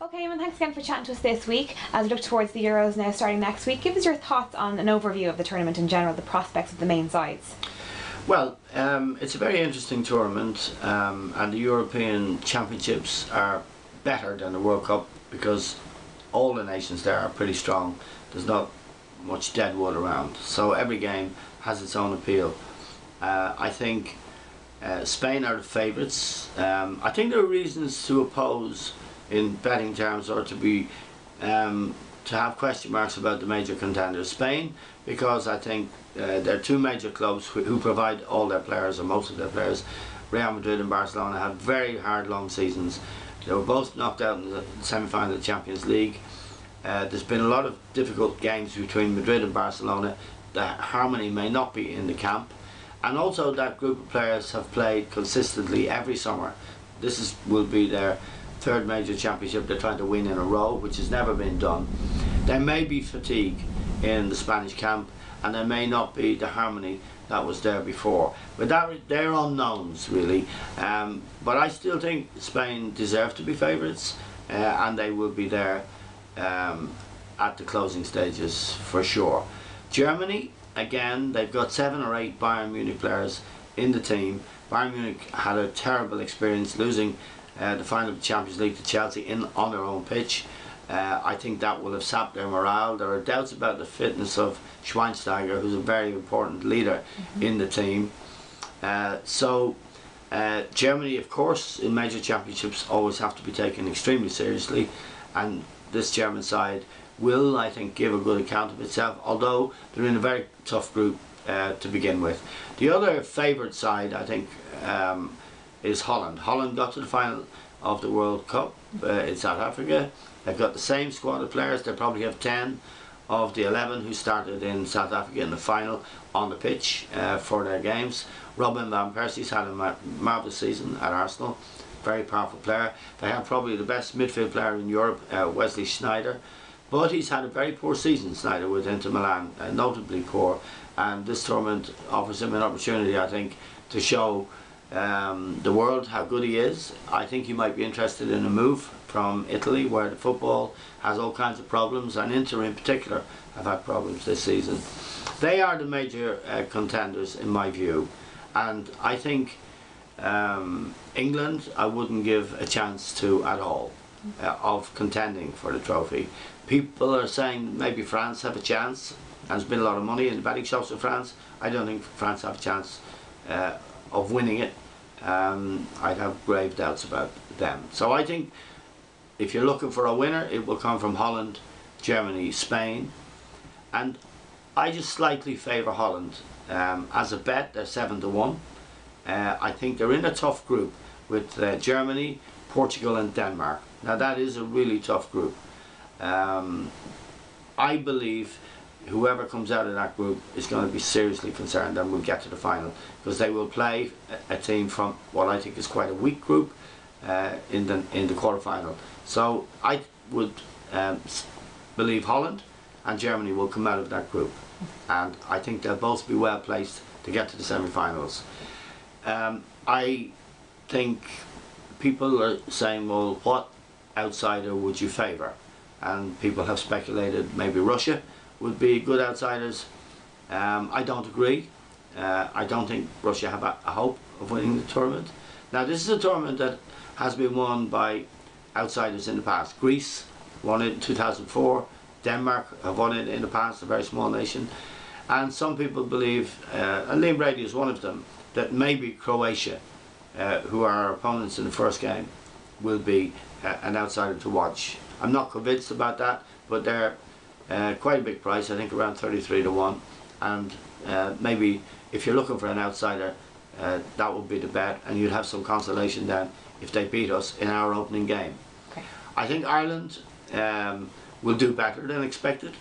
Okay, Eamon, thanks again for chatting to us this week. As we look towards the Euros now starting next week, give us your thoughts on an overview of the tournament in general, the prospects of the main sides. Well, it's a very interesting tournament, and the European Championships are better than the World Cup because all the nations there are pretty strong. There's not much dead wood around, so every game has its own appeal. I think Spain are the favourites. I think there are reasons to oppose in betting terms, or to have question marks about the major contenders. Spain, because I think there are two major clubs who provide all their players, or most of their players. Real Madrid and Barcelona had very hard long seasons. They were both knocked out in the semi-final of the Champions League. There's been a lot of difficult games between Madrid and Barcelona. The harmony may not be in the camp, and also that group of players have played consistently every summer. This will be their third major championship they're trying to win in a row, which has never been done. There may be fatigue in the Spanish camp, and there may not be the harmony that was there before. But they're unknowns, really. But I still think Spain deserve to be favourites, and they will be there at the closing stages for sure. Germany, again, they've got 7 or 8 Bayern Munich players in the team. Bayern Munich had a terrible experience losing the final of the Champions League to Chelsea on their own pitch. I think that will have sapped their morale. There are doubts about the fitness of Schweinsteiger, who's a very important leader in the team. Germany, of course, in major championships always have to be taken extremely seriously, and this German side will, I think, give a good account of itself, although they're in a very tough group to begin with. The other favoured side, I think, is Holland. Holland got to the final of the World Cup in South Africa. They've got the same squad of players. They probably have 10 of the 11 who started in South Africa in the final on the pitch for their games. Robin van Persie's had a marvellous season at Arsenal. Very powerful player. They have probably the best midfield player in Europe, Wesley Sneijder. But he's had a very poor season, Sneijder, with Inter Milan, notably poor. And this tournament offers him an opportunity, I think, to show the world how good he is. I think he might be interested in a move from Italy, where the football has all kinds of problems, and Inter in particular have had problems this season. They are the major contenders in my view, and I think England I wouldn't give a chance to at all of contending for the trophy. People are saying maybe France have a chance, and there's been a lot of money in the betting shops in France. I don't think France have a chance of winning it. I'd have grave doubts about them. So I think if you're looking for a winner, it will come from Holland, Germany, Spain, and I just slightly favour Holland. As a bet, they're 7-1. I think they're in a tough group with Germany, Portugal and Denmark. Now that is a really tough group. I believe whoever comes out of that group is going to be seriously concerned and will get to the final, because they will play a team from what I think is quite a weak group in the quarter-final. So I would believe Holland and Germany will come out of that group, and I think they'll both be well placed to get to the semi-finals. I think people are saying, well, what outsider would you favour? And people have speculated maybe Russia would be good outsiders. I don't agree. I don't think Russia have a hope of winning the tournament. Now this is a tournament that has been won by outsiders in the past. Greece won it in 2004. Denmark have won it in the past, a very small nation. And some people believe, and Liam Brady is one of them, that maybe Croatia, who are our opponents in the first game, will be an outsider to watch. I'm not convinced about that, but they're quite a big price, I think around 33-1, and maybe if you're looking for an outsider, that would be the bet, and you'd have some consolation then if they beat us in our opening game. Okay. I think Ireland will do better than expected.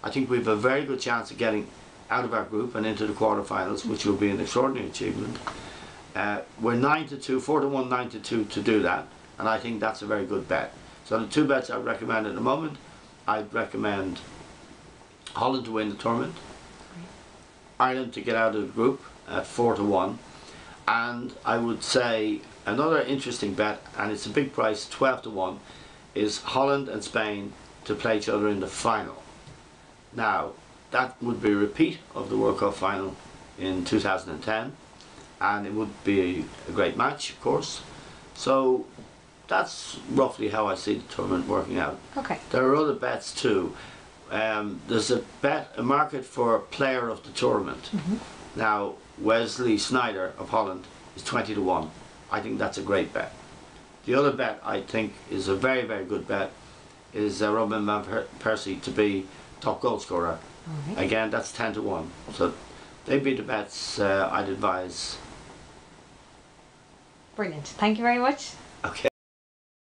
I think we have a very good chance of getting out of our group and into the quarterfinals, which will be an extraordinary achievement. We're 9-2, 4-1, 9-2 to do that, and I think that's a very good bet. So the two bets I would recommend at the moment, I'd recommend Holland to win the tournament, Ireland to get out of the group at 4-1, and I would say another interesting bet, and it's a big price, 12-1, is Holland and Spain to play each other in the final. Now, that would be a repeat of the World Cup final in 2010, and it would be a great match, of course. So that's roughly how I see the tournament working out. Okay. There are other bets too. There's a market for player of the tournament. Now, Wesley Sneijder of Holland is 20 to 1. I think that's a great bet. The other bet I think is a very, very good bet is Robin van Persie to be top goal scorer. Okay. Again, that's 10 to 1. So they'd be the bets I'd advise. Brilliant. Thank you very much. Okay.